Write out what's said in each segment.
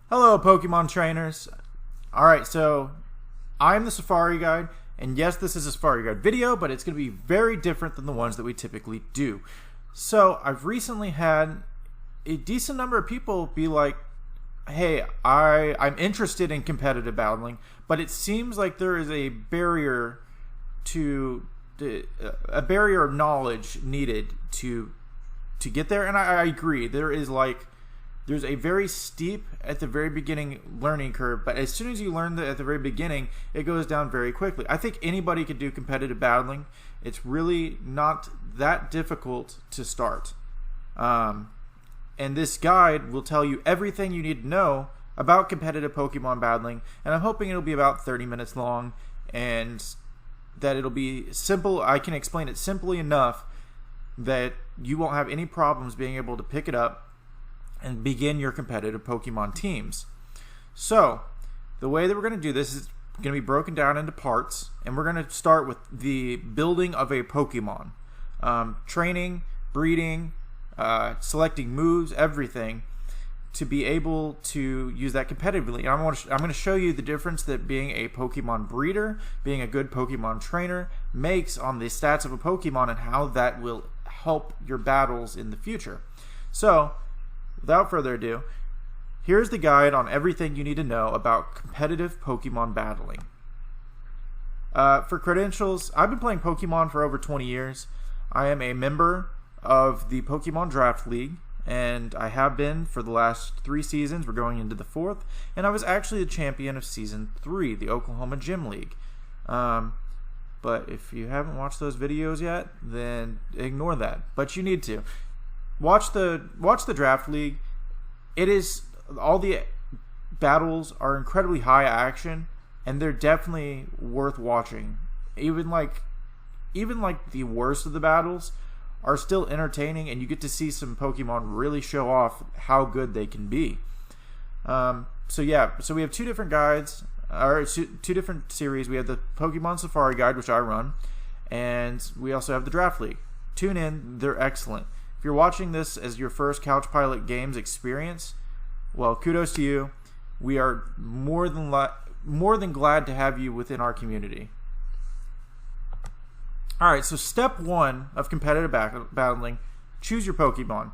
Hello, Pokemon trainers. Alright, so I'm the Safari Guide, and yes, this is a Safari Guide video, but it's going to be very different than the ones that we typically do. So, I've recently had a decent number of people be like, hey, I'm interested in competitive battling, but it seems like there is a barrier of knowledge needed to get there, and I agree. There's a very steep at the very beginning learning curve, but as soon as you learn at the very beginning, it goes down very quickly. I think anybody could do competitive battling. It's really not that difficult to start. And this guide will tell you everything you need to know about competitive Pokemon battling, and I'm hoping it'll be about 30 minutes long, and that it'll be simple. I can explain it simply enough that you won't have any problems being able to pick it up and begin your competitive Pokemon teams. So, the way that we're going to do this is going to be broken down into parts, and we're going to start with the building of a Pokemon. Training, breeding, selecting moves, everything, to be able to use that competitively. And I'm going to show you the difference that being a Pokemon breeder, being a good Pokemon trainer, makes on the stats of a Pokemon and how that will help your battles in the future. So, without further ado, here's the guide on everything you need to know about competitive Pokemon battling. For credentials, I've been playing Pokemon for over 20 years. I am a member of the Pokemon Draft League, and I have been for the last 3 seasons. We're going into the 4th, and I was actually the champion of Season 3, the Oklahoma Gym League. But if you haven't watched those videos yet, then ignore that. But you need to. Watch the Draft League. It is, all the battles are incredibly high action, and they're definitely worth watching. Even like the worst of the battles are still entertaining, and you get to see some Pokemon really show off how good they can be. So we have 2 different guides, or 2 different series. We have the Pokemon Safari Guide, which I run, and we also have the Draft League. Tune in; they're excellent. If you're watching this as your first Couch Pilot Games experience, well, kudos to you. We are more than glad to have you within our community. Alright, so step 1 of competitive battling, choose your Pokemon.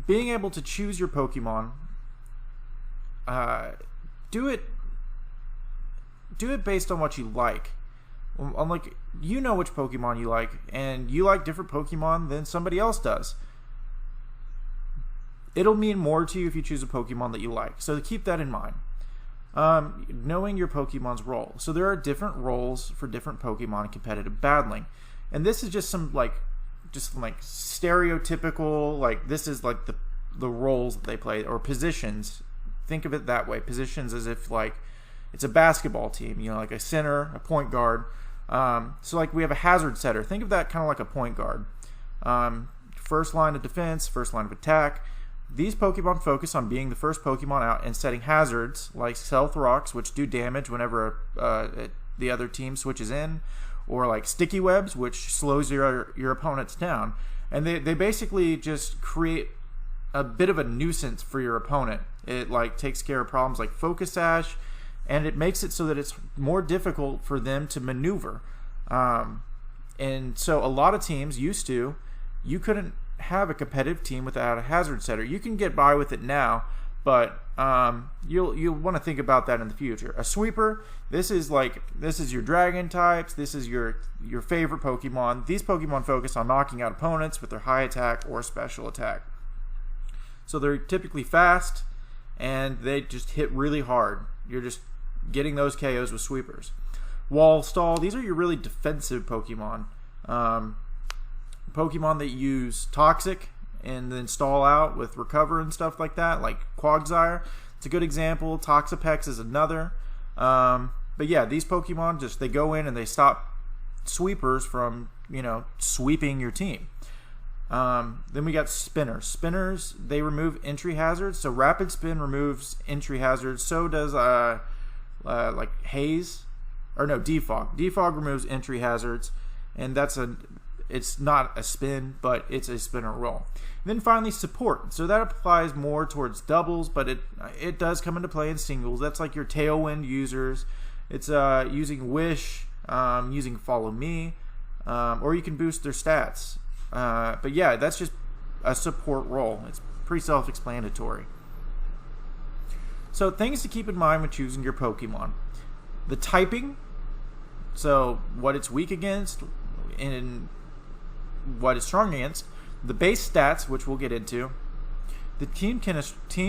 Being able to choose your Pokemon, do it based on what you like. Unlike, you know which Pokemon you like, and you like different Pokemon than somebody else does. It'll mean more to you if you choose a Pokemon that you like, so keep that in mind. Knowing your Pokemon's role. So there are different roles for different Pokemon in competitive battling, and this is just some stereotypical, this is like the roles that they play, or positions. Think of it that way. Positions as if it's a basketball team, like a center, a point guard. So we have a hazard setter. Think of that kind of like a point guard. First line of defense, first line of attack. These Pokemon focus on being the first Pokemon out and setting hazards like Stealth Rocks, which do damage whenever the other team switches in, or like Sticky Webs, which slows your opponents down. And they basically just create a bit of a nuisance for your opponent. It takes care of problems like Focus Sash, and it makes it so that it's more difficult for them to maneuver. And so a lot of teams you couldn't have a competitive team without a hazard setter. You can get by with it now, but you'll want to think about that in the future. A sweeper, this is your dragon types, this is your favorite Pokemon. These Pokemon focus on knocking out opponents with their high attack or special attack. So they're typically fast, and they just hit really hard. You're just getting those KOs with sweepers. Wall Stall, these are your really defensive Pokemon. Pokemon that use Toxic and then stall out with Recover and stuff like that, like Quagsire. It's a good example. Toxapex is another. But yeah, these Pokemon they go in and they stop sweepers from sweeping your team. Then we got Spinners. Spinners, they remove entry hazards. So Rapid Spin removes entry hazards. So does Haze, or no, Defog. Defog removes entry hazards, and that's it's not a spin, but it's a spin or roll. And then finally, support. So that applies more towards doubles, but it does come into play in singles. That's like your Tailwind users. It's using Wish, using Follow Me, or you can boost their stats. But yeah, that's just a support role. It's pretty self-explanatory. So things to keep in mind when choosing your Pokemon. The typing, so what it's weak against and what it's strong against. The base stats, which we'll get into. The team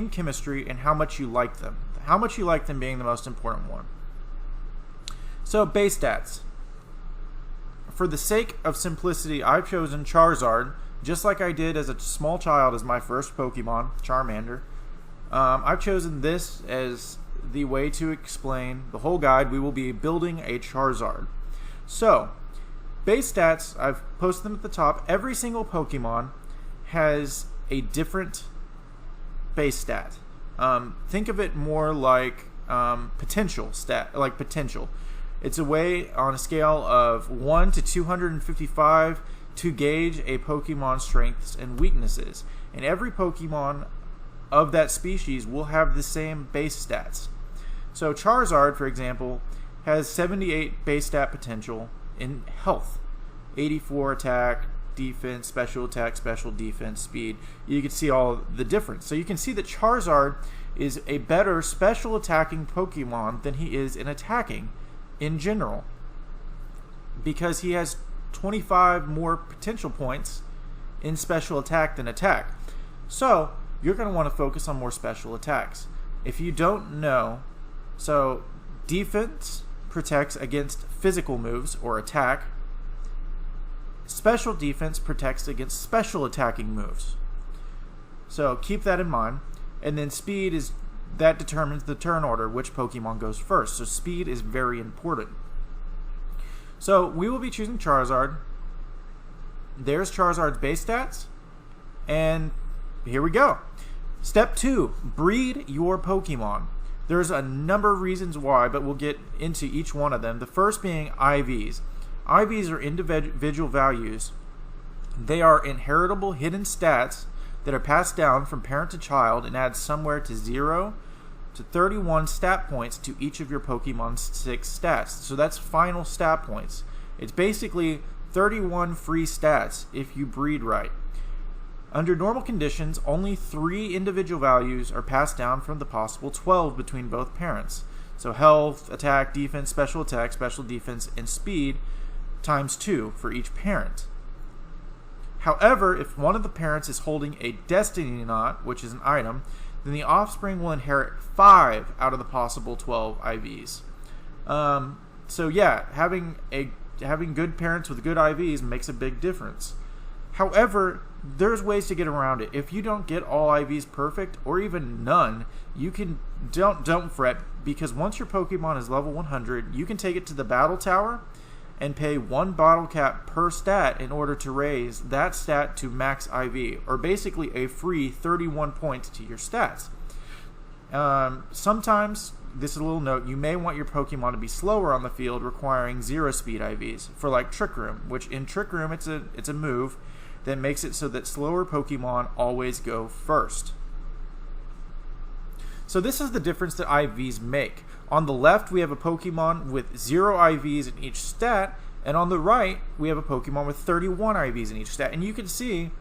chemistry and how much you like them. How much you like them being the most important one. So base stats. For the sake of simplicity, I've chosen Charizard, just like I did as a small child as my first Pokemon, Charmander. I've chosen this as the way to explain the whole guide. We will be building a Charizard. So, base stats, I've posted them at the top. Every single Pokemon has a different base stat. Think of it more like potential stat, like potential. It's a way on a scale of 1 to 255 to gauge a Pokemon's strengths and weaknesses. And every Pokemon of that species will have the same base stats. So Charizard, for example, has 78 base stat potential in health, 84 attack, defense, special attack, special defense, speed. You can see all the difference. So you can see that Charizard is a better special attacking Pokemon than he is in attacking in general, because he has 25 more potential points in special attack than attack. So you're going to want to focus on more special attacks. If you don't know, so defense protects against physical moves or attack. Special defense protects against special attacking moves. So keep that in mind. And then speed is that determines the turn order, which Pokemon goes first. So speed is very important. So we will be choosing Charizard. There's Charizard's base stats. And here we go. Step 2, breed your Pokemon. There's a number of reasons why, but we'll get into each one of them. The first being IVs. IVs are individual values. They are inheritable hidden stats that are passed down from parent to child and add somewhere to 0 to 31 stat points to each of your Pokemon's 6 stats. So that's final stat points. It's basically 31 free stats if you breed right. Under normal conditions, only 3 individual values are passed down from the possible 12 between both parents. So health, attack, defense, special attack, special defense, and speed times 2 for each parent. However, if one of the parents is holding a Destiny Knot, which is an item, then the offspring will inherit 5 out of the possible 12 IVs. So yeah, having good parents with good IVs makes a big difference. However, there's ways to get around it. If you don't get all IVs perfect, or even none, you can don't fret, because once your Pokemon is level 100, you can take it to the battle tower and pay 1 Bottlecap per stat in order to raise that stat to max IV, or basically a free 31 points to your stats. Sometimes, this is a little note, you may want your Pokemon to be slower on the field, requiring 0 speed IVs, for like Trick Room, which in Trick Room it's a move that makes it so that slower Pokemon always go first. So this is the difference that IVs make. On the left, we have a Pokemon with 0 IVs in each stat, and on the right, we have a Pokemon with 31 IVs in each stat. And you can see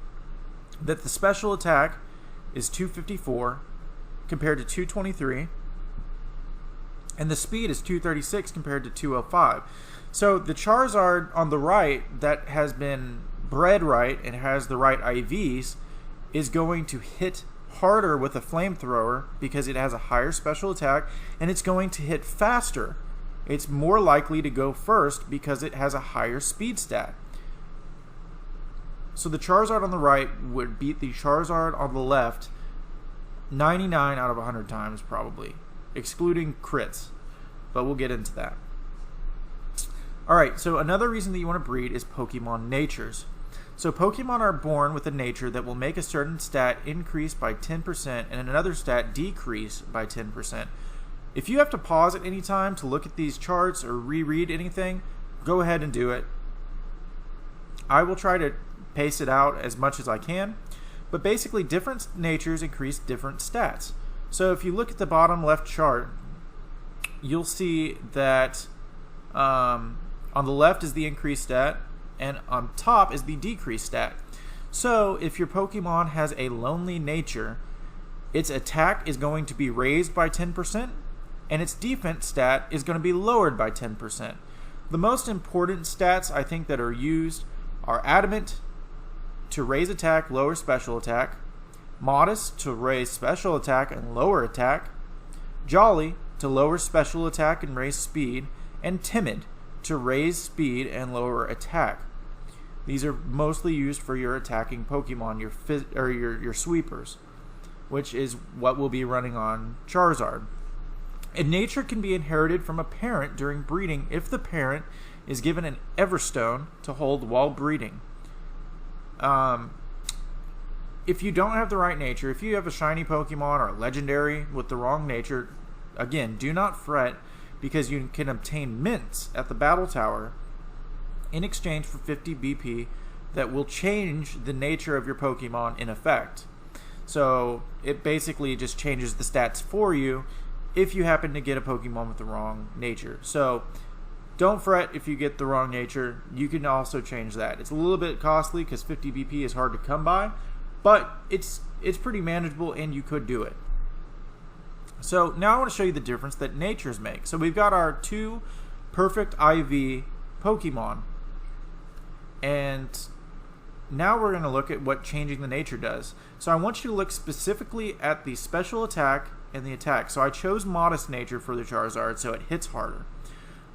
that the special attack is 254 compared to 223, and the speed is 236 compared to 205. So the Charizard on the right that has been bred right and has the right IVs is going to hit harder with a flamethrower because it has a higher special attack, and it's going to hit faster. It's more likely to go first because it has a higher speed stat. So the Charizard on the right would beat the Charizard on the left 99 out of 100 times probably, excluding crits, but we'll get into that. Alright, so another reason that you want to breed is Pokemon natures. So Pokemon are born with a nature that will make a certain stat increase by 10% and another stat decrease by 10%. If you have to pause at any time to look at these charts or reread anything, go ahead and do it. I will try to pace it out as much as I can, but basically different natures increase different stats. So if you look at the bottom left chart, you'll see that on the left is the increased stat, and on top is the decreased stat. So if your Pokemon has a lonely nature, its attack is going to be raised by 10%, and its defense stat is going to be lowered by 10%. The most important stats I think that are used are Adamant to raise attack, lower special attack, Modest to raise special attack and lower attack, Jolly to lower special attack and raise speed, and Timid to raise speed and lower attack. These are mostly used for your attacking Pokemon, your sweepers, which is what will be running on Charizard. And nature can be inherited from a parent during breeding if the parent is given an Everstone to hold while breeding. If you don't have the right nature, if you have a shiny Pokemon or a legendary with the wrong nature, again, do not fret, because you can obtain mints at the battle tower in exchange for 50 BP that will change the nature of your Pokemon in effect. So it basically just changes the stats for you if you happen to get a Pokemon with the wrong nature. So don't fret if you get the wrong nature. You can also change that. It's a little bit costly because 50 BP is hard to come by, but it's pretty manageable and you could do it. So now I want to show you the difference that natures make. So we've got our 2 perfect IV Pokemon, and now we're going to look at what changing the nature does. So I want you to look specifically at the special attack and the attack. So I chose Modest nature for the Charizard, so it hits harder.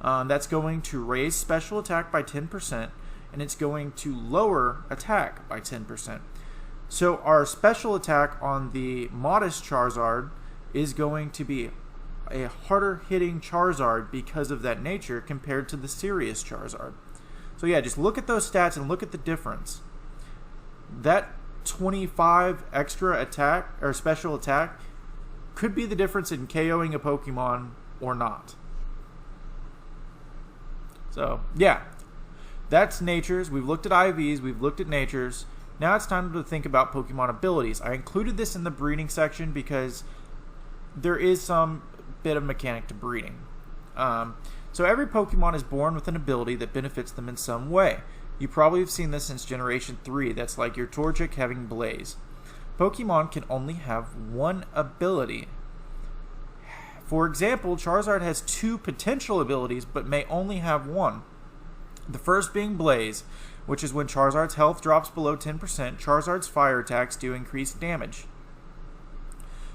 That's going to raise special attack by 10%, and it's going to lower attack by 10%. So our special attack on the Modest Charizard is going to be a harder hitting Charizard because of that nature compared to the serious Charizard. So yeah, just look at those stats and look at the difference. That 25 extra attack or special attack could be the difference in KOing a Pokemon or not. So yeah, that's natures. We've looked at IVs, we've looked at natures. Now it's time to think about Pokemon abilities. I included this in the breeding section because there is some bit of mechanic to breeding. So every Pokemon is born with an ability that benefits them in some way. You probably have seen this since Generation 3. That's like your Torchic having Blaze. Pokemon can only have one ability. For example, Charizard has 2 potential abilities, but may only have one. The first being Blaze, which is when Charizard's health drops below 10%, Charizard's fire attacks do increased damage.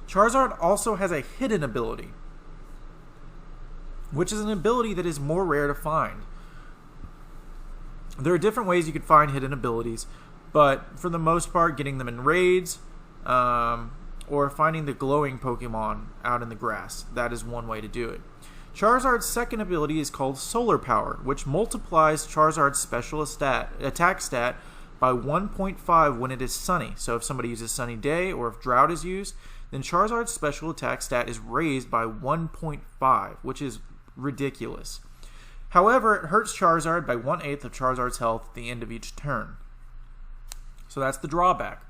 Charizard also has a hidden ability, which is an ability that is more rare to find. There are different ways you could find hidden abilities, but for the most part, getting them in raids, or finding the glowing Pokemon out in the grass. That is one way to do it. Charizard's second ability is called Solar Power, which multiplies Charizard's special attack stat by 1.5 when it is sunny. So if somebody uses Sunny Day or if Drought is used, then Charizard's special attack stat is raised by 1.5, which is ridiculous. However, it hurts Charizard by 1/8 of Charizard's health at the end of each turn. So that's the drawback.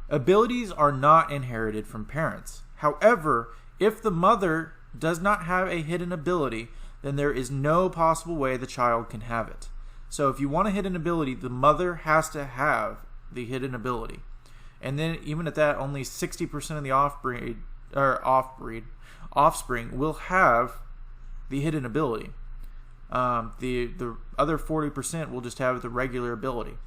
Abilities are not inherited from parents. However, if the mother does not have a hidden ability, then there is no possible way the child can have it. So if you want a hidden ability, the mother has to have the hidden ability. And then even at that, only 60% of the offspring will have the hidden ability. The other 40% will just have the regular ability.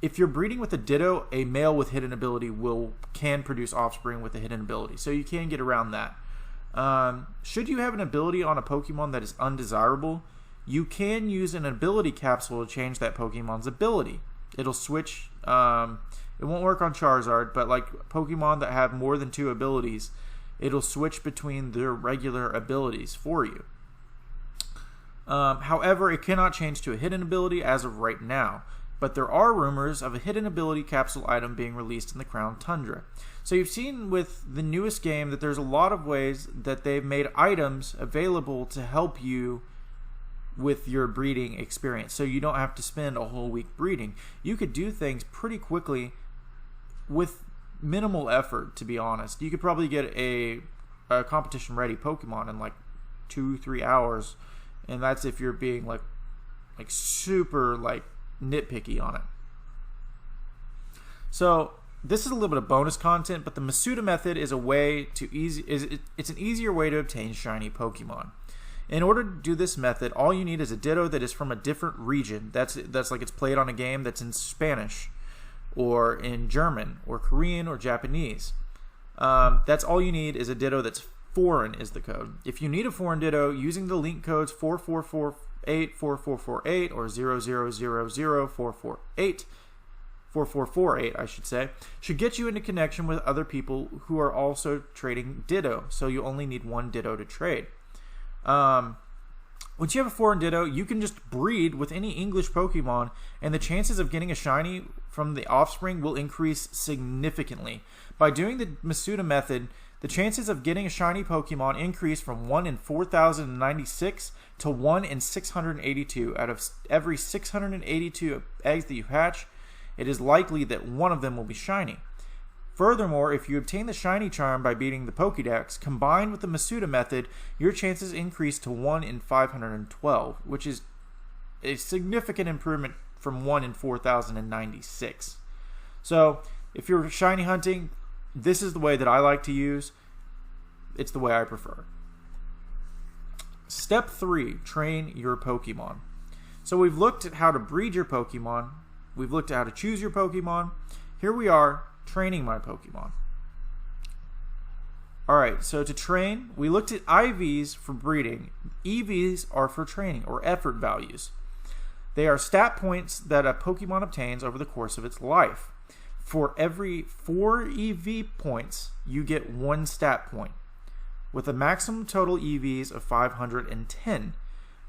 If you're breeding with a Ditto, a male with hidden ability can produce offspring with a hidden ability. So you can get around that. Should you have an ability on a Pokemon that is undesirable, you can use an ability capsule to change that Pokemon's ability. It'll switch. It won't work on Charizard, but like Pokemon that have more than 2 abilities, it'll switch between their regular abilities for you. However, it cannot change to a hidden ability as of right now. But there are rumors of a hidden ability capsule item being released in the Crown Tundra. So you've seen with the newest game that there's a lot of ways that they've made items available to help you with your breeding experience. So you don't have to spend a whole week breeding. You could do things pretty quickly with minimal effort, to be honest. You could probably get a competition ready Pokemon in like 2-3 hours, and that's if you're being like super like nitpicky on it. So this is a little bit of bonus content, but the Masuda method is a way to it's an easier way to obtain shiny Pokemon. In order to do this method, all you need is a Ditto that is from a different region. That's like it's played on a game that's in Spanish, or in German, or Korean, or Japanese. That's all you need is a Ditto that's foreign is the code. If you need a foreign Ditto, using the link codes 4448, 4448, or 00004448, 4448, I should say, should get you into connection with other people who are also trading Ditto. So you only need one Ditto to trade. Once you have a foreign Ditto, you can just breed with any English Pokemon, and the chances of getting a shiny from the offspring will increase significantly. By doing the Masuda method, the chances of getting a shiny Pokemon increase from 1 in 4,096 to 1 in 682. Out of every 682 eggs that you hatch, it is likely that one of them will be shiny. Furthermore, if you obtain the shiny charm by beating the Pokédex, combined with the Masuda method, your chances increase to 1 in 512, which is a significant improvement from 1 in 4,096. So, if you're shiny hunting, this is the way that I like to use. It's the way I prefer. Step 3, train your Pokemon. So we've looked at how to breed your Pokemon. We've looked at how to choose your Pokemon. Here we are, training my Pokemon. Alright, so to train, we looked at IVs for breeding. EVs are for training, or effort values. They are stat points that a Pokemon obtains over the course of its life. For every 4 EV points, you get 1 stat point, with a maximum total EVs of 510.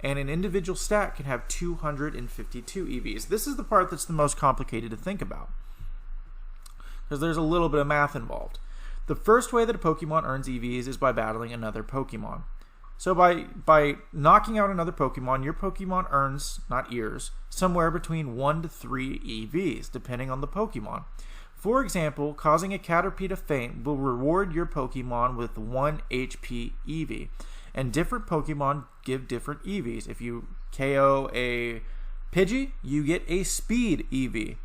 And an individual stat can have 252 EVs. This is the part that's the most complicated to think about, because there's a little bit of math involved. The first way that a Pokemon earns EVs is by battling another Pokemon. So by knocking out another Pokemon, your Pokemon earns, not ears, somewhere between 1 to 3 EVs, depending on the Pokemon. For example, causing a Caterpie to faint will reward your Pokemon with 1 HP EV. And different Pokemon give different EVs. If you KO a Pidgey, you get a Speed EV.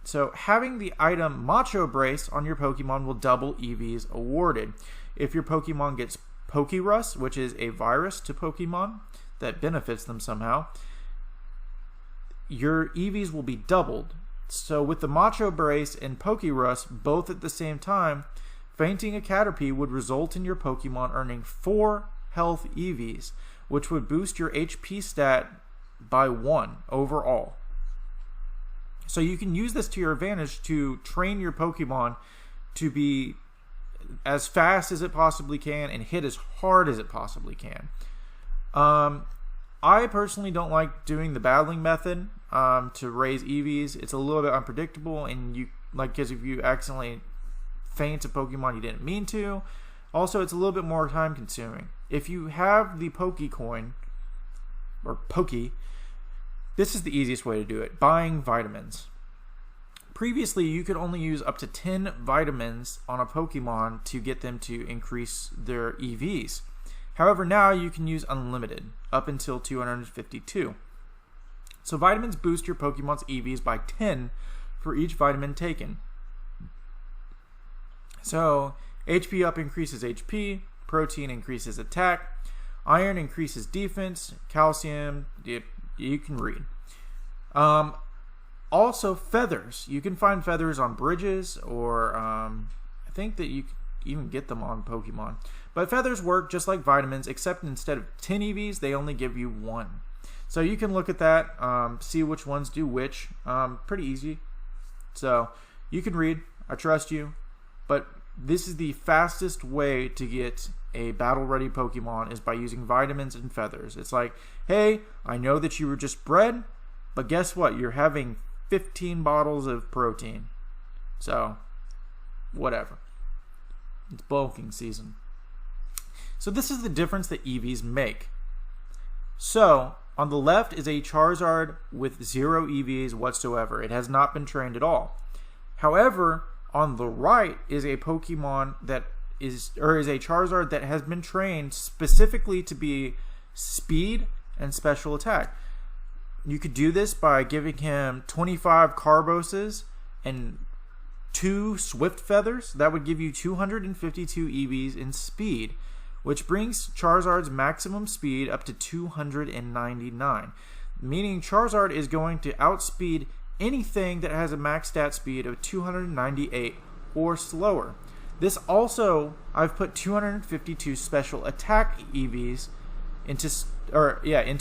So having the item Macho Brace on your Pokemon will double EVs awarded. If your Pokemon gets Pokérus, which is a virus to Pokemon that benefits them somehow, your EVs will be doubled. So with the Macho Brace and Pokérus both at the same time, fainting a Caterpie would result in your Pokemon earning 4 health EVs, which would boost your HP stat by 1 overall. So you can use this to your advantage to train your Pokemon to be as fast as it possibly can and hit as hard as it possibly can. I personally don't like doing the battling method to raise EVs. It's a little bit unpredictable, and because if you accidentally faint a Pokemon you didn't mean to. Also, it's a little bit more time consuming. If you have the Pokecoin, or Poke, this is the easiest way to do it: buying vitamins. Previously, you could only use up to 10 vitamins on a Pokemon to get them to increase their EVs. However, now you can use unlimited, up until 252. So vitamins boost your Pokemon's EVs by 10 for each vitamin taken. So HP up increases HP, protein increases attack, iron increases defense, calcium, you can read. Also feathers. You can find feathers on bridges, or I think that you can even get them on Pokemon. But feathers work just like vitamins, except instead of 10 EVs, they only give you 1. So you can look at that, see which ones do which. Pretty easy. So you can read. I trust you. But this is the fastest way to get a battle-ready Pokemon, is by using vitamins and feathers. It's like, hey, I know that you were just bred, but guess what? You're having 15 bottles of protein. So, whatever. It's bulking season. So this is the difference that EVs make. So, on the left is a Charizard with 0 EVs whatsoever. It has not been trained at all. However, on the right is a Pokemon that is a Charizard that has been trained specifically to be speed and special attack. You could do this by giving him 25 Carboses and 2 Swift Feathers. That would give you 252 EVs in speed, which brings Charizard's maximum speed up to 299, meaning Charizard is going to outspeed anything that has a max stat speed of 298 or slower. This also, I've put 252 special attack EVs into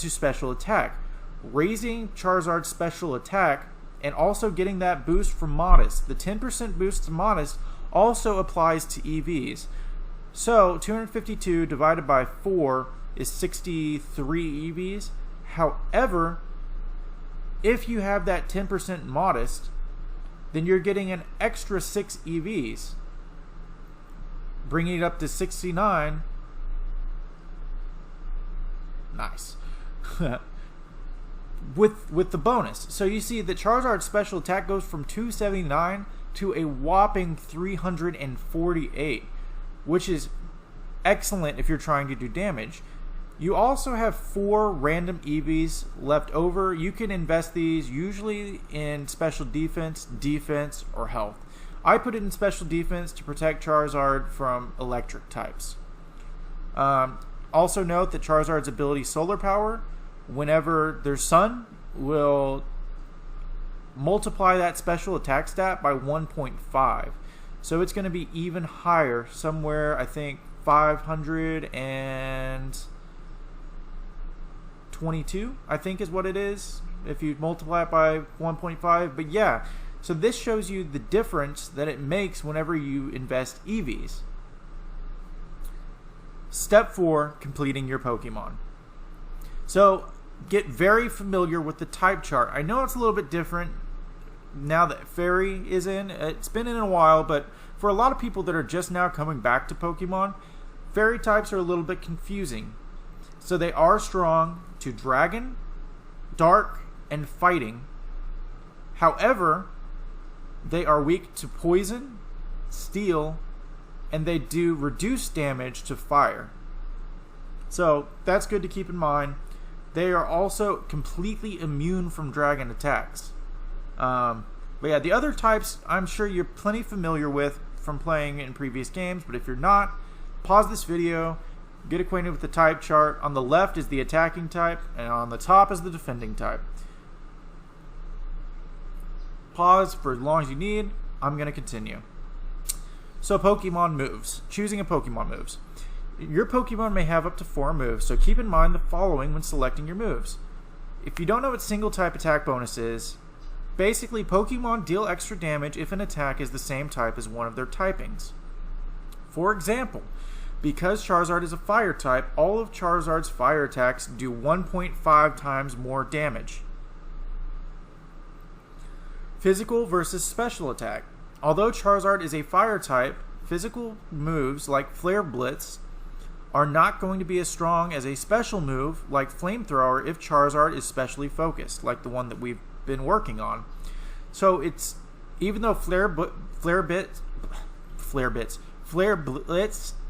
special attack, raising Charizard's special attack and also getting that boost from Modest. The 10% boost to Modest also applies to EVs. So 252 divided by 4 is 63 EVs. However, if you have that 10% Modest, then you're getting an extra 6 EVs, bringing it up to 69. Nice. with the bonus. So you see that Charizard's special attack goes from 279 to a whopping 348. Which is excellent if you're trying to do damage. You also have 4 random EVs left over. You can invest these usually in special defense, or health. I put it in special defense to protect Charizard from electric types. Also note that Charizard's ability Solar Power, whenever there's sun, will multiply that special attack stat by 1.5. So it's going to be even higher, somewhere I think 522, I think is what it is, if you multiply it by 1.5. But yeah, so this shows you the difference that it makes whenever you invest EVs. Step 4, completing your Pokemon. So get very familiar with the type chart. I know it's a little bit different now that Fairy is in. It's been in a while, but for a lot of people that are just now coming back to Pokemon, Fairy types are a little bit confusing. So they are strong to Dragon, Dark, and Fighting. However, they are weak to Poison, Steel, and they do reduce damage to Fire. So that's good to keep in mind. They are also completely immune from Dragon attacks. But yeah, the other types I'm sure you're plenty familiar with from playing in previous games, but if you're not, pause this video, get acquainted with the type chart. On the left is the attacking type, and on the top is the defending type. Pause for as long as you need. I'm going to continue. So Pokemon moves. Choosing a Pokemon moves. Your Pokemon may have up to 4 moves, so keep in mind the following when selecting your moves. If you don't know what single type attack bonus is, basically, Pokemon deal extra damage if an attack is the same type as one of their typings. For example, because Charizard is a fire type, all of Charizard's fire attacks do 1.5 times more damage. Physical versus special attack. Although Charizard is a fire type, physical moves like Flare Blitz are not going to be as strong as a special move like Flamethrower if Charizard is specially focused, like the one that we've been working on. So it's, even though Flare Blitz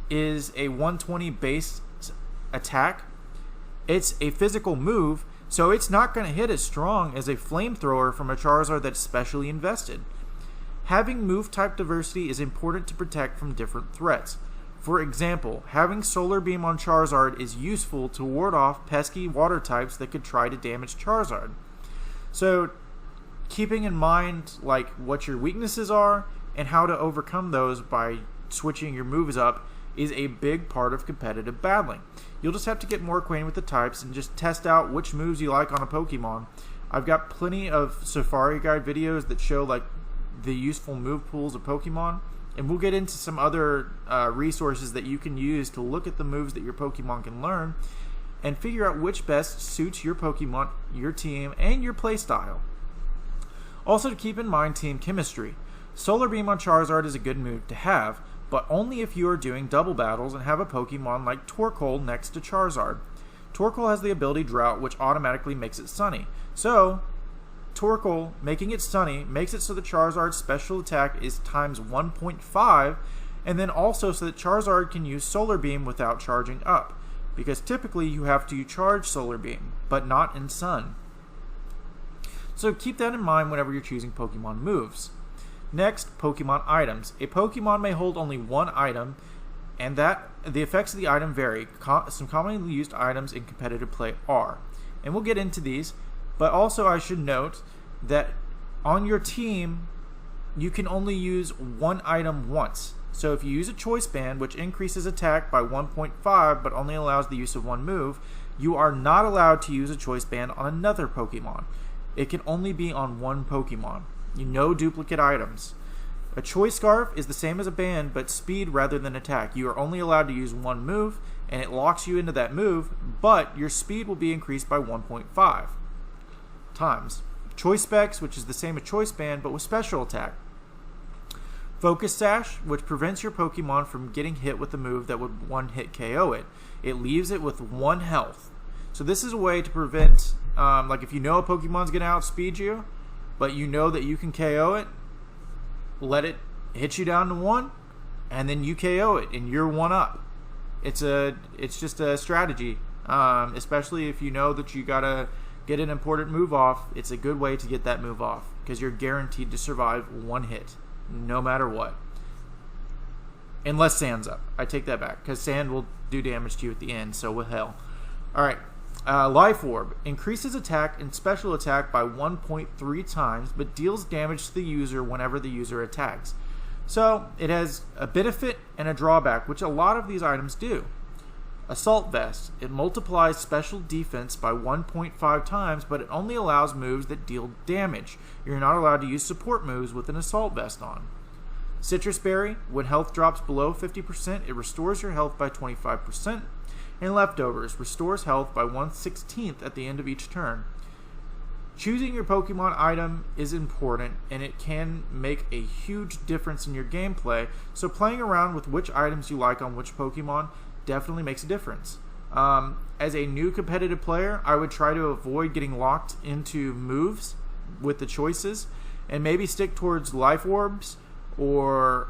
is a 120 base attack, it's a physical move, so it's not going to hit as strong as a Flamethrower from a Charizard that's specially invested. Having move type diversity is important to protect from different threats. For example, having Solar Beam on Charizard is useful to ward off pesky water types that could try to damage Charizard. So keeping in mind like what your weaknesses are and how to overcome those by switching your moves up is a big part of competitive battling. You'll just have to get more acquainted with the types and just test out which moves you like on a Pokemon. I've got plenty of Safari Guide videos that show like the useful move pools of Pokemon, and we'll get into some other resources that you can use to look at the moves that your Pokemon can learn and figure out which best suits your Pokemon, your team, and your playstyle. Also to keep in mind team chemistry. Solar Beam on Charizard is a good move to have, but only if you are doing double battles and have a Pokemon like Torkoal next to Charizard. Torkoal has the ability Drought, which automatically makes it sunny. So, Torkoal, making it sunny, makes it so that Charizard's special attack is times 1.5, and then also so that Charizard can use Solar Beam without charging up, because typically you have to charge Solar Beam, but not in Sun. So keep that in mind whenever you're choosing Pokemon moves. Next, Pokemon items. A Pokemon may hold only one item, and that the effects of the item vary. Some commonly used items in competitive play are, and we'll get into these, but also I should note that on your team, you can only use one item once. So if you use a Choice Band, which increases attack by 1.5 but only allows the use of one move, you are not allowed to use a Choice Band on another Pokemon. It can only be on one Pokemon. No duplicate items. A Choice Scarf is the same as a band, but speed rather than attack. You are only allowed to use one move, and it locks you into that move, but your speed will be increased by 1.5 times. Choice Specs, which is the same as Choice Band, but with special attack. Focus Sash, which prevents your Pokemon from getting hit with a move that would one-hit KO it. It leaves it with 1 health. So this is a way to prevent, like if you know a Pokemon's going to outspeed you, but you know that you can KO it, let it hit you down to 1, and then you KO it, and you're 1 up. It's just a strategy, especially if you know that you got to get an important move off. It's a good way to get that move off, because you're guaranteed to survive 1 hit. No matter what. Unless Sand's up. I take that back, because Sand will do damage to you at the end, so with hell. Alright. Life Orb. Increases attack and special attack by 1.3 times, but deals damage to the user whenever the user attacks. So, it has a benefit and a drawback, which a lot of these items do. Assault Vest. It multiplies special defense by 1.5 times, but it only allows moves that deal damage. You're not allowed to use support moves with an Assault Vest on. Citrus Berry. When health drops below 50%, it restores your health by 25%. And Leftovers. Restores health by 1/16 at the end of each turn. Choosing your Pokemon item is important, and it can make a huge difference in your gameplay, so playing around with which items you like on which Pokemon definitely makes a difference. As a new competitive player, I would try to avoid getting locked into moves with the choices, and maybe stick towards Life Orbs or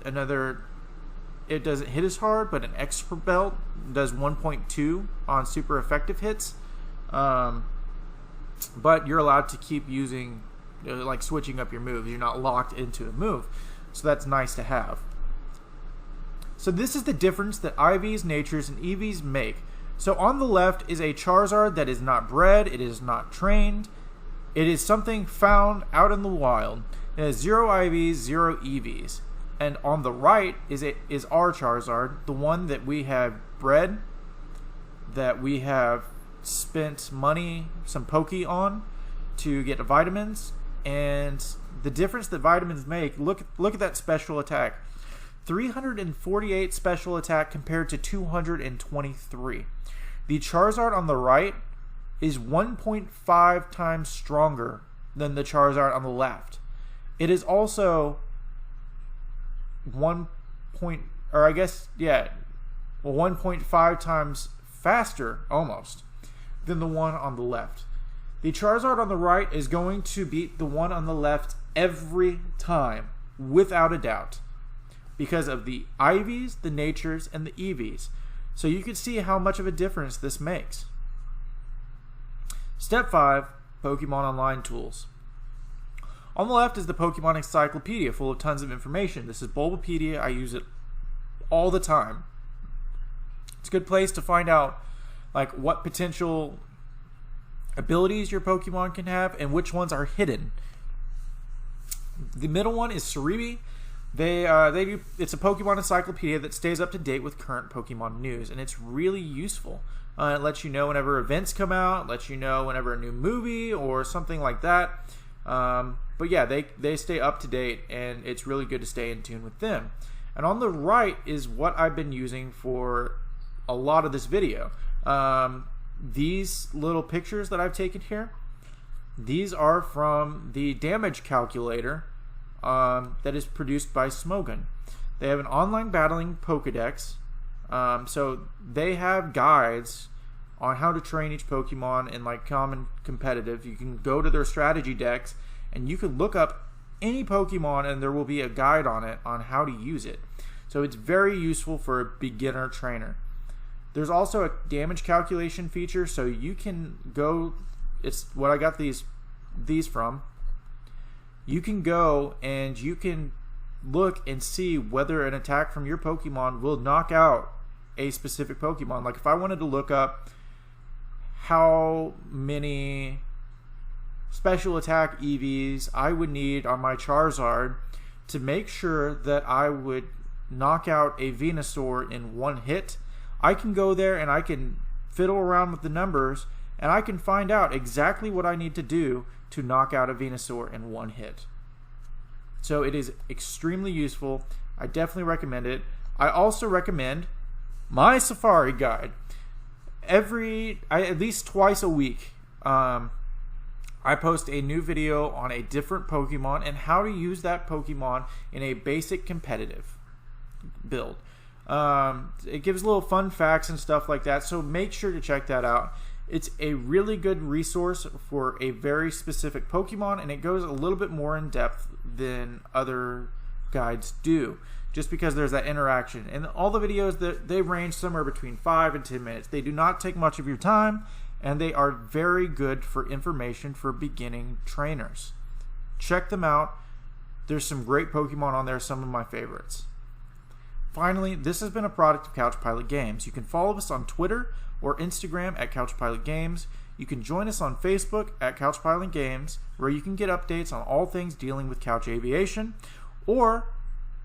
another. It doesn't hit as hard, but an Extra Belt does 1.2 on super effective hits. But you're allowed to keep using, like switching up your moves. You're not locked into a move, so that's nice to have. So this is the difference that IVs, Natures, and EVs make. So on the left is a Charizard that is not bred, it is not trained. It is something found out in the wild. It has 0 IVs, 0 EVs. And on the right is our Charizard, the one that we have bred, that we have spent money, some Poke on, to get vitamins. And the difference that vitamins make, look at that special attack. 348 special attack compared to 223. The Charizard on the right is 1.5 times stronger than the Charizard on the left. It is also 1.5 times faster, almost, than the one on the left. The Charizard on the right is going to beat the one on the left every time, without a doubt, because of the IVs, the Natures, and the EVs. So you can see how much of a difference this makes. Step 5, Pokemon Online Tools. On the left is the Pokemon Encyclopedia, full of tons of information. This is BULBAPEDIA. I use it all the time. It's a good place to find out like what potential abilities your Pokemon can have and which ones are hidden. The middle one is Cerebi. It's a Pokemon encyclopedia that stays up to date with current Pokemon news, and it's really useful. It lets you know whenever events come out, lets you know whenever a new movie or something like that. But yeah, they stay up to date, and it's really good to stay in tune with them. And on the right is what I've been using for a lot of this video. These little pictures that I've taken here, these are from the damage calculator that is produced by Smogon. They have an online battling Pokedex So they have guides on how to train each Pokemon in like common competitive. You can go to their strategy decks and you can look up any Pokemon and there will be a guide on it on how to use it. So it's very useful for a beginner trainer. There's also a damage calculation feature, so you can go, it's what I got these from. You can go and you can look and see whether an attack from your Pokemon will knock out a specific Pokemon. Like if I wanted to look up how many special attack EVs I would need on my Charizard to make sure that I would knock out a Venusaur in one hit, I can go there and I can fiddle around with the numbers and I can find out exactly what I need to do to knock out a Venusaur in one hit. So it is extremely useful. I definitely recommend it. I also recommend my Safari guide. At least twice a week, I post a new video on a different Pokemon and how to use that Pokemon in a basic competitive build. It gives little fun facts and stuff like that, so make sure to check that out. It's a really good resource for a very specific Pokemon, and it goes a little bit more in depth than other guides do, just because there's that interaction. And all the videos, they range somewhere between 5 and 10 minutes. They do not take much of your time, and they are very good for information for beginning trainers. Check them out. There's some great Pokemon on there, some of my favorites. Finally, this has been a product of Couch Pilot Games. You can follow us on Twitter or Instagram at Couch Pilot Games. You can join us on Facebook at Couch Pilot Games, where you can get updates on all things dealing with couch aviation, or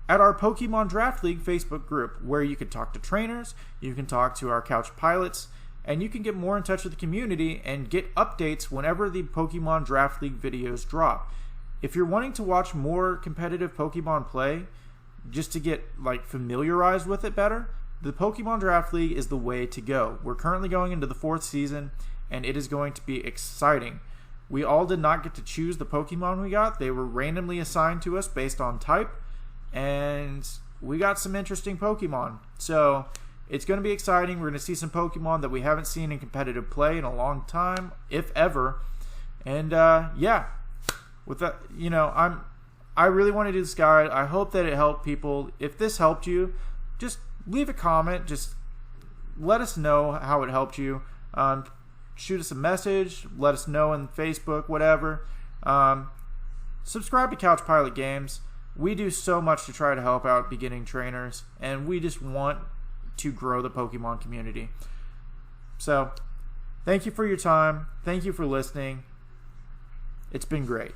at our Pokemon Draft League Facebook group, where you can talk to trainers, you can talk to our couch pilots, and you can get more in touch with the community and get updates whenever the Pokemon Draft League videos drop. If you're wanting to watch more competitive Pokemon play, just to get like familiarized with it better, the Pokemon Draft League is the way to go. We're currently going into the 4th season, and it is going to be exciting. We all did not get to choose the Pokemon we got. They were randomly assigned to us based on type, and we got some interesting Pokemon. So it's going to be exciting. We're going to see some Pokemon that we haven't seen in competitive play in a long time, if ever. And yeah, with that, I really want to do this guide. I hope that it helped people. If this helped you, just leave a comment. Just let us know how it helped you. Shoot us a message. Let us know on Facebook, whatever. Subscribe to Couch Pilot Games. We do so much to try to help out beginning trainers, and we just want to grow the Pokemon community. So, thank you for your time. Thank you for listening. It's been great.